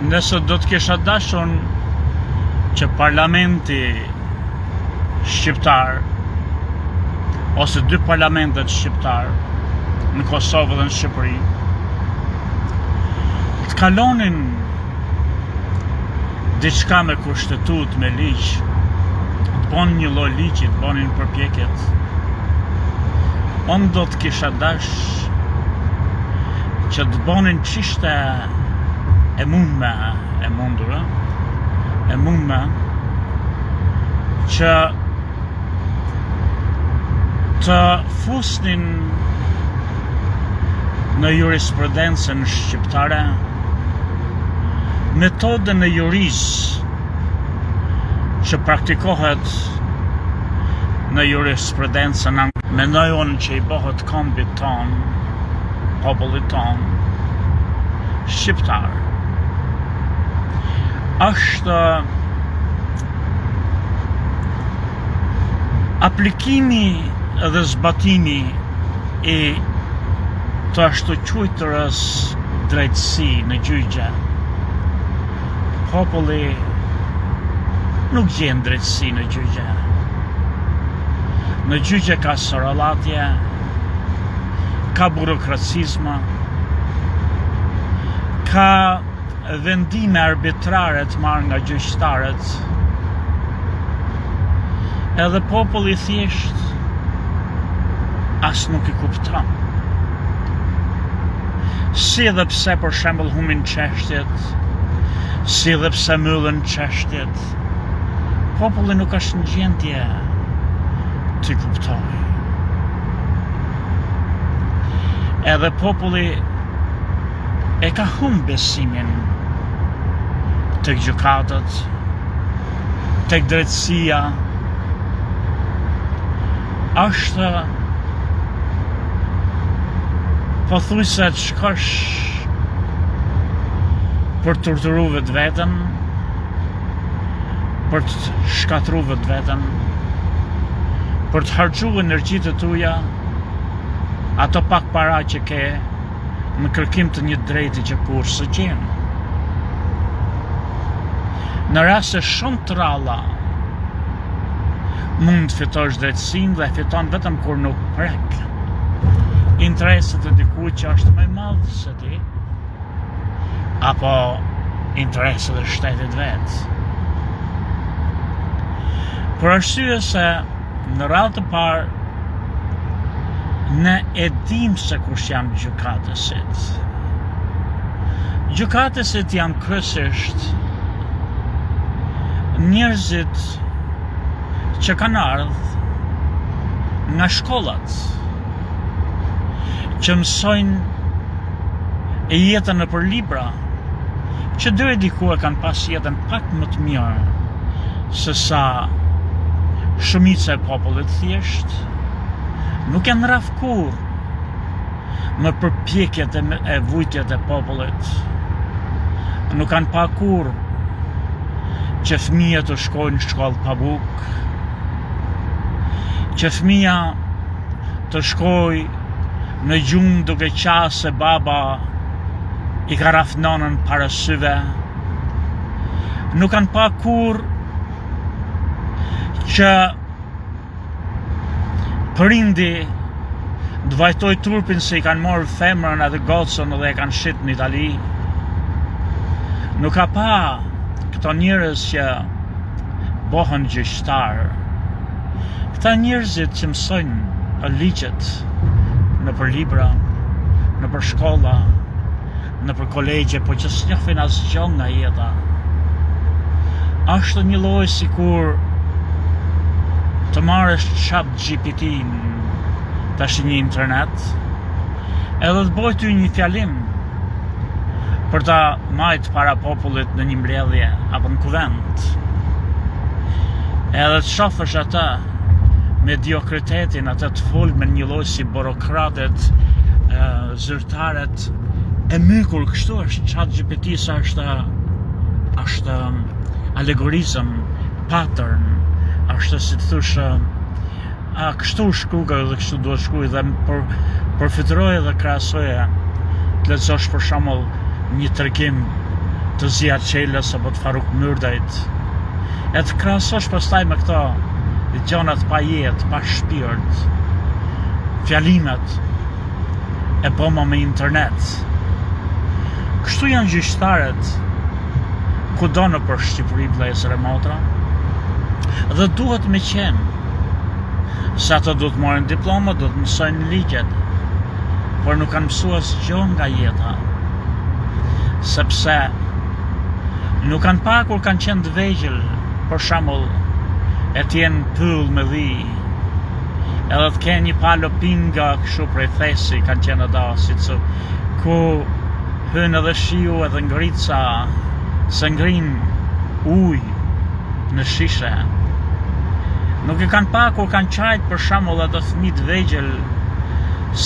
Nëse do të kisha dashur që parlamenti shqiptar ose dy parlamentet shqiptar në Kosovë dhe në Shqipëri të kalonin diçka me kushtetut, me ligj, të bonin një lloj ligji, të bonin përpjekjet, unë do të kisha dash që të bonin çishte e mundme, e mundura, e mundme që të fusnin në jurisprudencën shqiptare metodën e jurisë që praktikohet në jurisprudencën mendoj unë që i bëhet kombit ton, popullit ton shqiptar. Është aplikimi dhe zbatimi i të ashtu quajturës drejtësi në gjyqe. Populli nuk gjen drejtësi në gjyqe. Në gjyqe ka sorolatje, ka burokracizma, ka vendime arbitrare të marrë nga gjyqtarët, edhe populli thjesht as nuk i kupton. Si dhe pse për shembull humbin çështjet, si dhe pse mbyllen çështjet, populli nuk është në gjendje të kuptojë. Edhe populli e ka humbur besimin tek gjykatët, tek drejtësia. Është pothuajse të shkosh për të torturuar vetveten, për të shkatruar vetveten, për të harxuar energjitë e tua, ato pak para që ke në kërkim të një drejti që kur së gjen. Në raste shumë të ralla mund të fitosh drejtësinë dhe fiton vetëm kur nuk prek interesat e dikujt që është më i madh se ti, apo interesat e shtetit vet. Për arsye se në radhë të parë ne e dim se kush janë gjykatësit. Gjykatësit janë kryesisht njerëzit që kanë ardhur nga shkollat, që mësojnë jetën nëpër libra, që deri diku e kanë pas jetën pak më të mirë se sa shumica e popullit thjesht, nuk janë rraf kur më përpjekjet e vujtjet e popullit. Nuk kanë pa kur që fëmija të shkojnë në shkollë pa bukë, që fëmija të shkojnë në gjumë duke qasë se baba i ka raf nonën para syve. Nuk kanë pa kur që prindi të vajtoj trupin se i kanë morë femrën edhe gocën dhe e kanë shit në Itali. Nuk ka pa këto njerëz që bëhen gjyqtar. Këta njerëzit që mësojnë ligjet nëpër libra, nëpër shkolla, nëpër kolegje, po që s'njohin asgjë nga jeta. Është një lloj sikur të marrësh ChatGPT-n tash një internet, edhe të bëj ty një fjalim për ta majt para popullit në një mbledhje apo në kuvent. Edhe të shohësh atë mediokritetin, atë të folme një lloj si burokratet, zyrtarët e mykur. Kështu është ChatGPT, sa është alegorizëm, pattern, është si të thush kështu shkruaj dhe kështu duhet shkruaj, dhe përfitroje dhe krahasoje. Të lexosh për shembull një tregim të Ziad Qelës apo të Faruk Myrdajt, e të krahasosh pastaj me këto gjonat pa jetë, pa shpirt, fjalimet e boma me internet. Kështu janë gjyqtarët kudo në për Shqipëri, vëllezër e motra, dhe duhet me qenë se ato duhet marrin diploma, duhet mësojnë ligjet, por nuk kanë mësuar asgjë nga jeta, sepse nuk kanë pa kur kanë qenë të vegjël, për shembull, e t'jenë pyll me dhi, edhe të kenë një palo pinga kështu prej thesi, kanë qenë adasit, ku hyn edhe shiu edhe ngrica, se ngrin ujë në shishe. Nuk e kanë pa kur kanë qajt për shembull ato fëmijë të vegjël,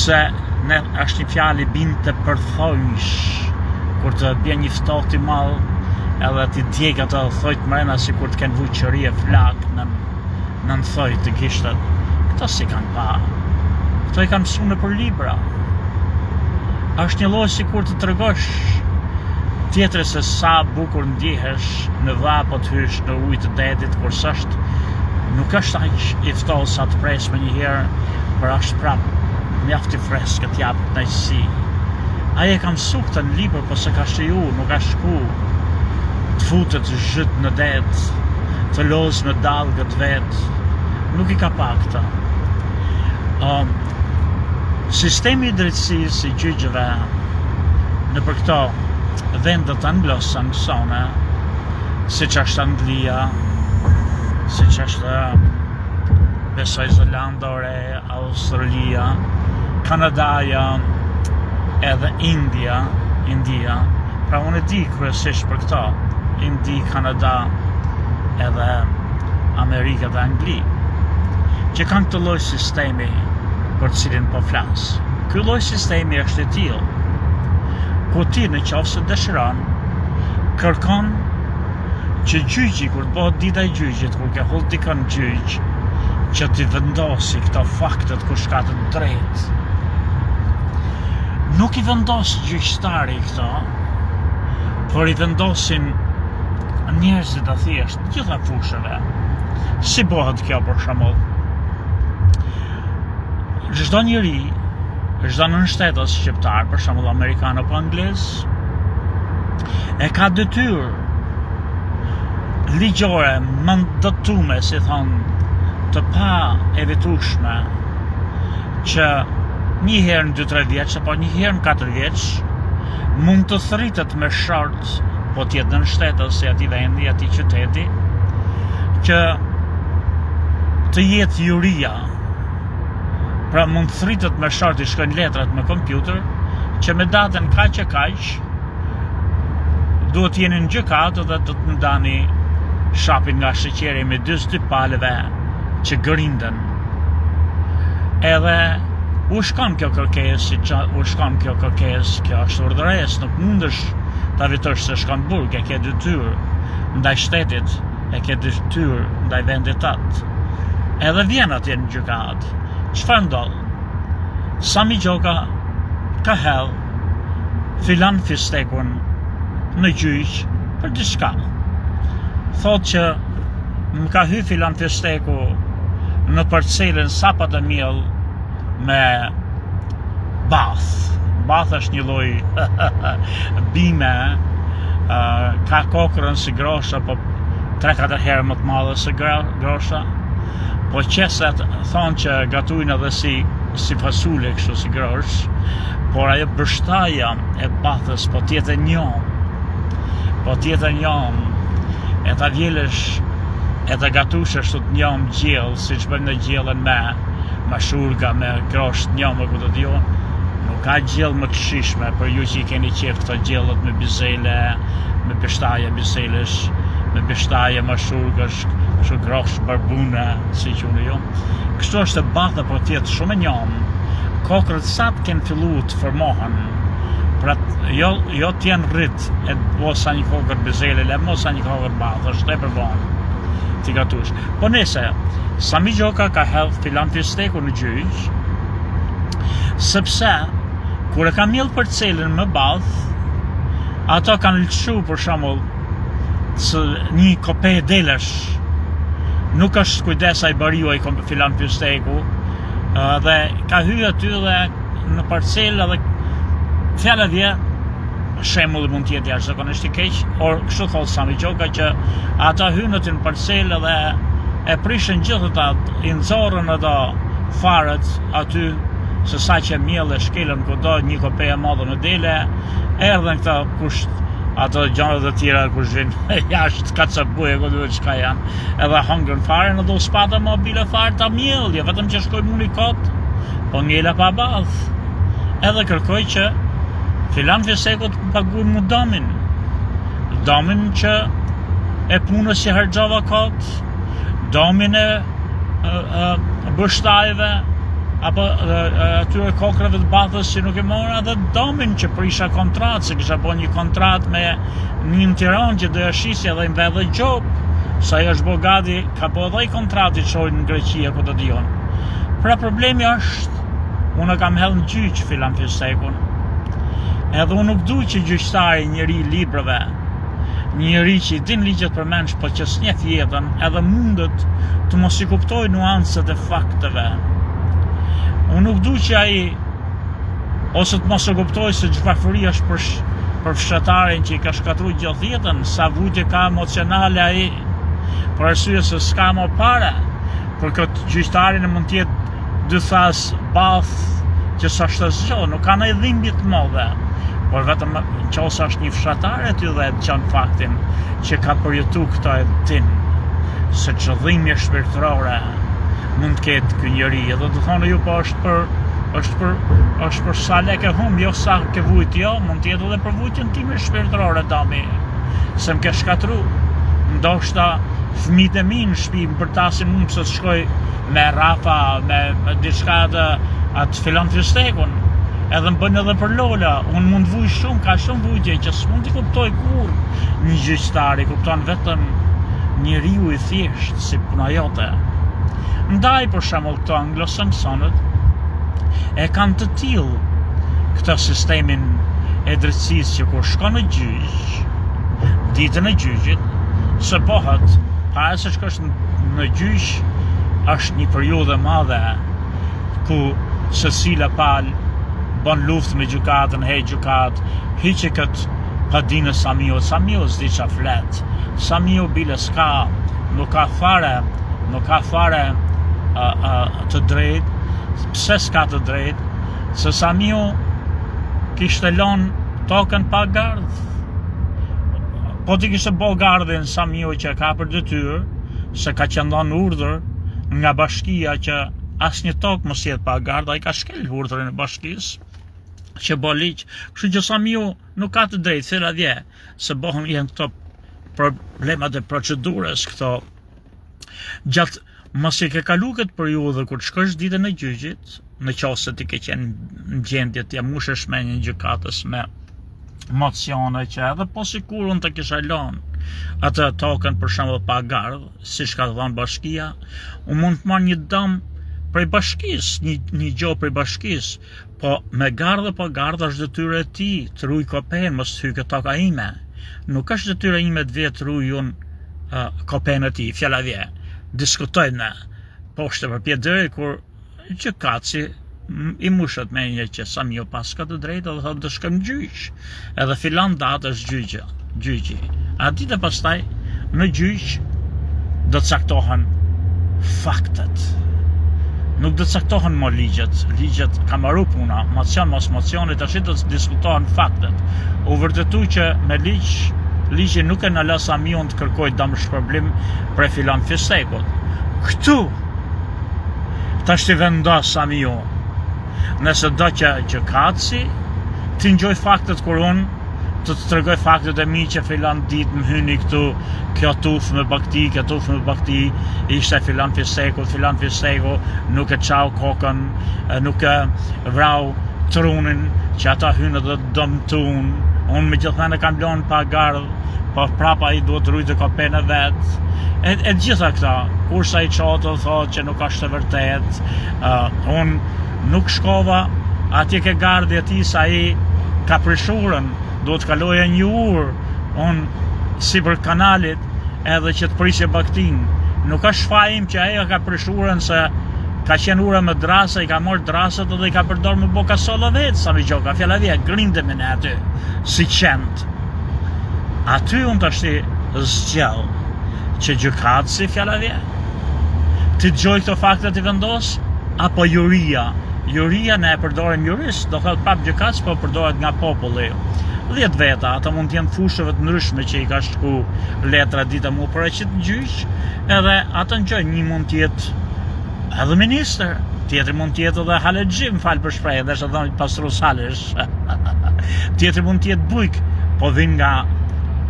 se ne është një fjalë binte përthojsh, kur të bje një ftohtë i madh, edhe ti djeg ato thojt mrena si kur të kenë vuqëri e flak në thojt të gishtet. Këto si kanë pa. Këto i kanë mësu në për libra. Është një lloj si kur të tregosh tjetër se sa bukur ndihesh në dha po të hysh në ujë të detit, kur s'është nuk është aq i ftohtë sa të presh me njëherë, por është prap mjaft i freskët të jap kënaqësi. Ai e ka mësu këtë në libër, po se ka shiju, nuk ka shku të futet të zhyt në det, të lozë me dallgët vet, nuk i ka pa këta. Sistemi i drejtësisë i gjyqëve në për këto vendet anglo-saksone, siç është Anglia, siç është besoj Zelanda e Re, Australia, Kanadaja, edhe India, pra unë e di kryesisht për këto, Indi, Kanada, edhe Amerika dhe Angli, që kanë këtë lloj sistemi për cilin po flas. Ky lloj sistemi është i tillë, ku ti në qoftë se dëshiron, kërkon që gjyqi, kur të bëhet dita e gjyqit, kur ke hull dikon gjyq, që ti vendosi këto faktet kush ka të drejtë. Nuk i vendos gjyqtari këto, por i vendosin njerëzit të thjesht, gjitha fushëve. Si bëhet kjo për shembull? Çdo njeri, çdo nënshtetës shqiptar, për shembull amerikan apo anglez, e ka detyrë ligjore, mandatume, si thonë, të pa evitueshme, që një herë në 2-3 vjeç, apo një herë në 4 vjeç, mund të thritet me shart, po t'jetë në shtetës si ati vendi, ati qyteti, që të jetë juria. Pra mund të thritet me shart, i shkojnë letrat me kompjuter, që me datën kaq e kaq, duhet jeni në gjykatë dhe do të ndani shapin nga sheqeri me 22 palëve që gërinden. Edhe u shkon kjo kërkesë, kjo është urdhëresë, nuk mundesh ta vitosh se shkon burg, e ke detyrë ndaj shtetit, e ke detyrë ndaj vendit tat. Edhe vjen atje në gjykatë. Çfarë ndodh? Sami Gjoka ka hell filan fistekun në gjyq për diçka. Thot që më ka hy filan fisteku në parcelën Sapa të Miell me bath. Bath është një lloj bime, ka kokrën si grosha, po 3-4 herë më të madhe se grosha. Po qeset thonë që gatujnë edhe si fasule, kështu si grosh, por ajo bërshtaja e bathës po tjetë e njom, e ta vjelesh, e ta gatush ashtu të njom gjellë, si që bëjmë në gjellën me shurga, me grosh të njom, e këtë dio, nuk ka gjellë më të shishme, për ju që i keni qef këto gjellët me bizele, me bështaje bizelesh, me bështaje më shurgësh, kështu grosh barbune, si që unë jo. Kështu është e batha për tjetë shumë e njom, kokrët sa të kenë fillu të formohen, pra jo t'jenë rrit, e mosa një kokër bizele, le mosa një kokër bathë, është e përvonë, t'i gatush. Po nese, Sami Gjoka ka hedh filan fisteku në gjyq, sepse, kur e ka mjell parcelën më bath, Ato kanë lëshu për shembull se një kope delesh nuk është kujdesa i bariu ai filan pysteku dhe ka hyrë aty dhe në parcelë dhe fjala vje shembulli mund të jetë jashtëzakonisht i keq, or kështu thotë Sami Gjoka që ata hyrën aty në parcelë dhe e prishën gjithë ata, i nxorrën ato farët aty se sa që mjell e shkelën kudo një kope e madhe në dele, erdhen këta kusht ato gjanat e tjera kush vinë jashtë kacabuje këtë çka janë, edhe hangën fare në do spata mobile fare ta mjellje, vetëm që shkoj muni kot, po njela pa badh. Edhe kërkoj që filan Fiseku të paguaj mu domin që e punës që harxova kot, domin e bështajve apo atyre kokrave të bathës që nuk e mora, dhe domin që prisha kontratë, se kisha bo një kontratë me një në Tiranë që doja shisja dhe imbe dhe gjop, sa i është bo gati, ka bo dhe i kontratë që shojnë në Greqia ku të dion. Pra problemi është, unë kam hell në gjyq filan Fisekun, edhe unë nuk du që gjyqtari njëri librave, njëri që i din ligjet për mensh, po që s'njeh jetën, edhe mundet të mos i kuptoj nuancët e fakteve. Unë nuk du që ai ose të mos e kuptoj se çfarëfëri është për fshatarin që i ka shkatruar gjithë jetën, sa vujtje ka emocionale ai, për arsye se s'ka më pare, për këtë gjyqtarin e mund të jetë dy thas bath që s'është asgjë, nuk ka ndonjë dhimbje të madhe, por vetëm nëse është një fshatar e ty dhe e dëgjon faktin që ka përjetu këto e din se ç'dhimbje shpirtërore mund të ketë ky njeri, edhe të thonë ju po është për sa lekë humb, jo sa ke vujt, jo, mund të jetë edhe për vujtjen time shpirtërore dami, se më ke shkatru, ndoshta fëmijët e mi në shtëpi më përtasin mua se shkoj me Rafa, me diçka atë filan Fistekun, edhe më bën edhe për Lola, unë mund vuj shumë, ka shumë vujtje që s'mund t'i kuptoj kur një gjyqtari, kupton vetëm njeriu i thjesht si puna jote. Ndaj për shembull këto anglosaksonët e kanë të tillë këtë sistemin e drejtësisë që kur shkon në gjyq, ditën e gjyqit, se bëhet para se shkosh në gjyq, është një periudhë e madhe ku secila palë bën luftë me gjykatën, hej gjykat, hiqe këtë padinën Samiu s'di qa flet, Samiu bile s'ka, nuk ka fare të drejt. Pse s'ka të drejt? Se Samiu kishte lënë tokën pa gardh. Po ti kishte bo gardhin Samiu që ka për detyrë, se ka qenë urdhër nga bashkia që asnjë tokë mos jetë pa gardh, ai ka shkel urdhrin e bashkisë që bo ligj. Kështu që Samiu nuk ka të drejtë, thella dje, se bohen janë këto problemat e procedurës këto. Gjatë mos i ke kalu këtë periudhë kur shkosh ditën e gjyqit, në qoftë se ti ke qenë në gjendje të mushesh me një gjykatës me mocione që edhe po sikur unë të kisha lënë atë tokën për shembull pa gardh, siç ka thënë bashkia, unë mund të marr një dëm prej bashkisë, një gjë prej bashkisë, po me gardh apo gardh është detyra e tij të ruaj kopen, mos hyj këtë toka ime. Nuk është detyra ime të vjet ruaj unë kopen e tij, fjala vje. Diskutojnë poshtë për pjedëri kur gjykatësi i mushet me një që Samiu pas ka të drejtë dhe thotë të shkojmë gjyq, edhe filan datë është gjyqi. A ditë e pastaj në gjyq do të caktohen faktet. Nuk do të caktohen më ligjet ka marru puna, mocion mos mocioni, tash do të diskutohen faktet. U vërtetu që me ligji nuk e në la Samiu të kërkoj dëmshpërblim për filan Fisekut. Këtu tash t'i vendos Samiu. Nëse do që gjykatësi t'i ngjoj faktet kur unë të tregoj faktet e mi që filan ditë më hyni këtu, kjo tuf me bakti, kjo tuf me bakti, ishte filan Fiseku nuk e qau kokën, nuk e vrau trunin, që ata hynë dhe dëmtun, unë me gjithan e kam lënë pa gardh, po prapa i duhet rujtë kopen e vetë, e gjitha këta, kursa i qotë thotë që nuk është e vërtet, unë nuk shkova, atje ke gardhi e ti sa i ka prishurën, do të kaloja një urë, unë si për kanalit, edhe që të prisje baktin. Nuk ka shfajim që ajo ka prish urën se ka qenë ura me drasa, i ka morë drasët edhe i ka përdor me boka sola vetë, sa me gjoka, fjalla vje, grindemi në aty, si qend. Aty unë të ashti zgjell, që gjykatë si fjalla vje, ti gjoj këto faktet i vendos, apo juria. Juria ne e përdorim jurist, do thot prap gjykatës, po përdoret nga populli. 10 veta, ata mund t'jenë fushëve të ndryshme që i ka shku letra dita mu për e qitë gjyq, edhe ata në gjoj, një mund t'jetë edhe minister, tjetëri mund t'jetë edhe halexhim, falë për shprehje, dhe shë thonë pastrus halesh, tjetëri mund t'jetë bujk, po vin nga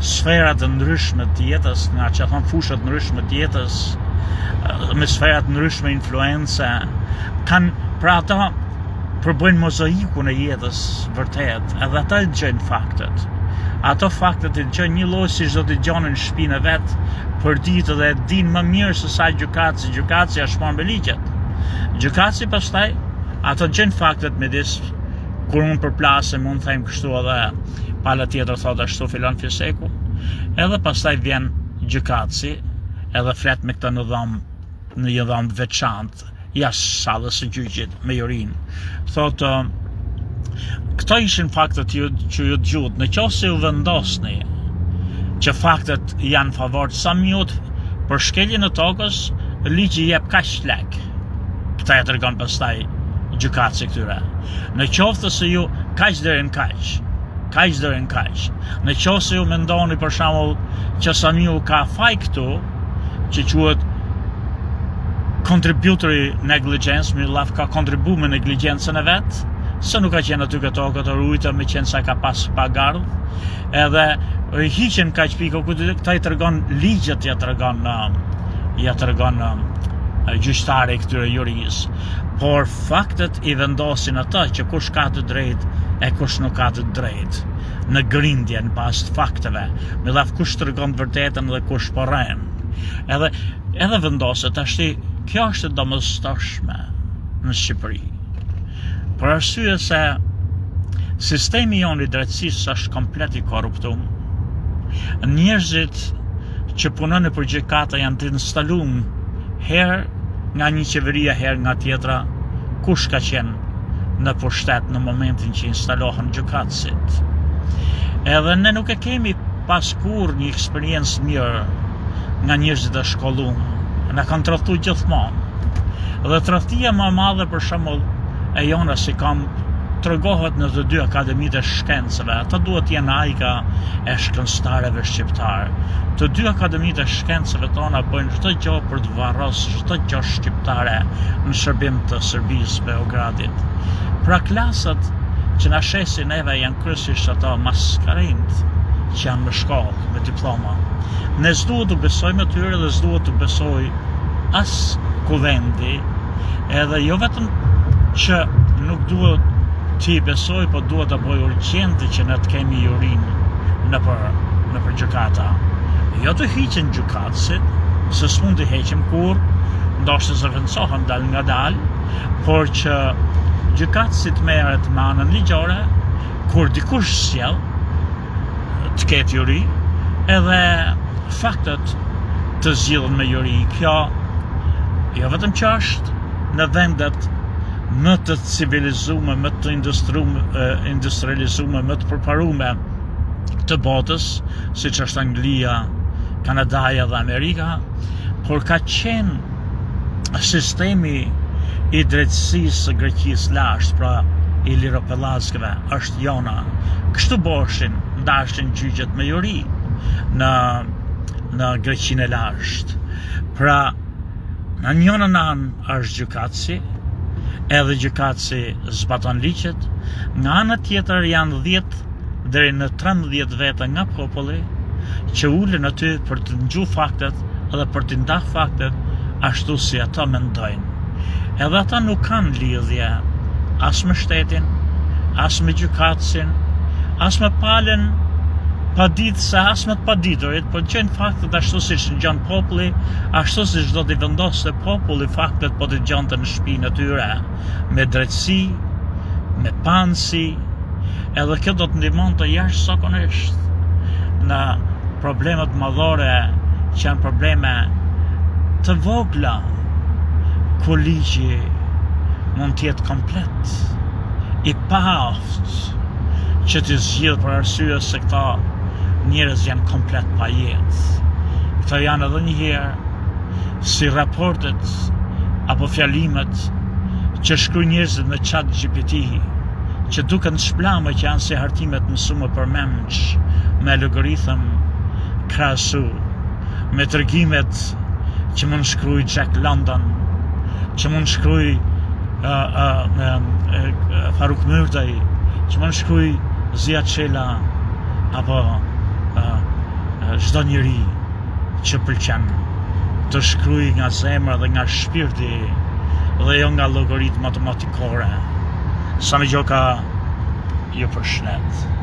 sferat të ndryshme të jetës, nga që thonë fushët ndryshme të jetës, me sferat ndryshme influence, kanë pra ata përbëjnë mozaiku në jetës vërtet, edhe ata i gjëjnë faktet. Ato faktet i gjëjnë një lloj si çdo t'i gjonin në shtëpinë e vet për ditë dhe din më mirë se sa gjykatësi. Gjykatësi është marrë me ligjet. Gjykatësi pastaj ato gjëjnë faktet midis kur unë përplasem, unë them kështu edhe pala tjetër thotë ashtu filon fiseku, edhe pastaj vjen gjykatësi edhe flet me këtë në dhomë, në një dhomë veçantë, jashtë sallës së gjyqit me jurin. Thotë, këto ishin faktet që ju gjut, në qoftë se ju vendosni që faktet janë favor të Samiut për shkeljen e tokës, ligji jep kaq lek. Këta e tregon pastaj gjykatësi këtyre. Në qoftë se ju kaq deri në kaq. Në qoftë se ju mendoni për shembull që Samiu ka faj këtu, që quhet contributory negligence, me laf ka kontribu me negligjencën e vetë, se nuk ka qenë aty këto këtë rujtë me qenë sa ka pas pagardh, edhe hiqen ka qpiko, këta i tërgon ligjet, ja tërgon gjyqtari këtyre jurisë, por faktet i vendosin ata që kush ka të drejt e kush nuk ka të drejt, në grindje në pas të fakteve, me laf kush tërgon të vërtetën dhe kush porren. Edhe vendoset, ashti, kjo është e domosdoshme në Shqipëri. Për arsye se sistemi jonë i drejtësisë është komplet i korruptum. Njerëzit që punojnë për gjykata janë të instaluar herë nga një qeveria, herë nga tjetra, kush ka qenë në pushtet në momentin që instalohen gjykatësit. Edhe ne nuk e kemi pas kur një eksperiencë mirë nga njerëzit e shkolluar. Na kanë tradhtu gjithmonë. Dhe tradhtia më e madhe për shembull e jona si kam tregohet në të dy akademitë e shkencave. Ata duhet jenë ajka e shkencëtarëve shqiptar. Të dy akademitë e shkencave tona bëjnë çdo gjë për të varrosur çdo gjë shqiptare në shërbim të Serbisë, Beogradit. Pra klasat që na shesin neve janë kryesisht ato maskarinë që janë në shkollë me diploma. Ne s'duhet të besojmë atyre dhe s'duhet të besoj as kuvendi, edhe jo vetëm që nuk duhet t'i besoj, po duhet të bëj urgjente që ne të kemi jurin në për gjykata. Jo të hiqen gjykatësit, se s'mund të heqim kur, ndoshta se vendosen dal nga dal, por që gjykatësit merret me anën ligjore, kur dikush sjell të ketë juri, edhe faktet të zgjidhen me juri. Kjo jo vetëm që është në vendet më të civilizume, më të industrializume, më të përparume të botës, siç është Anglia, Kanadaja dhe Amerika, por ka qenë sistemi i drejtësisë së Greqisë lashtë, pra i liropellazgëve, është jona. Kështu boshin, ndashin gjyqet me juri në Greqinë e lashtë. Pra, në njënën anë është gjykatësi, edhe gjykatësi zbaton ligjet, nga ana tjetër janë 10 deri në 13 veta nga populli që ulen aty për të ngjuar faktet edhe për të ndarë faktet ashtu si ata mendojnë. Edhe ata nuk kanë lidhje as me shtetin, as me gjykatësin, as me palën paditëse, as me të paditurit, por gjën faktet ashtu si që ngjan populli, ashtu si çdo të vendosë populli faktet po të gjonte në shtëpinë e tyre, me drejtësi, me pansi, Edhe kjo do të ndihmonte jashtëzakonisht në problemet madhore që janë probleme të vogla ku ligji mund të jetë komplet i paaft që të zgjidh për arsye se këta njerëz janë komplet pa jetë. Këta janë edhe një herë si raportet apo fjalimet që shkruajnë njerëzit me ChatGPT, që duken shplame që janë si hartimet mësuar për memç me algoritëm krahasu me tregimet që mund shkruaj Jack London, që mund shkruaj Faruk Myrdaj, që mund shkruaj Zia Çela apo çdo njeri që pëlqen të shkruaj nga zemra dhe nga shpirti dhe jo nga llogaritë matematikore. Sa më gjoka ju përshëndet.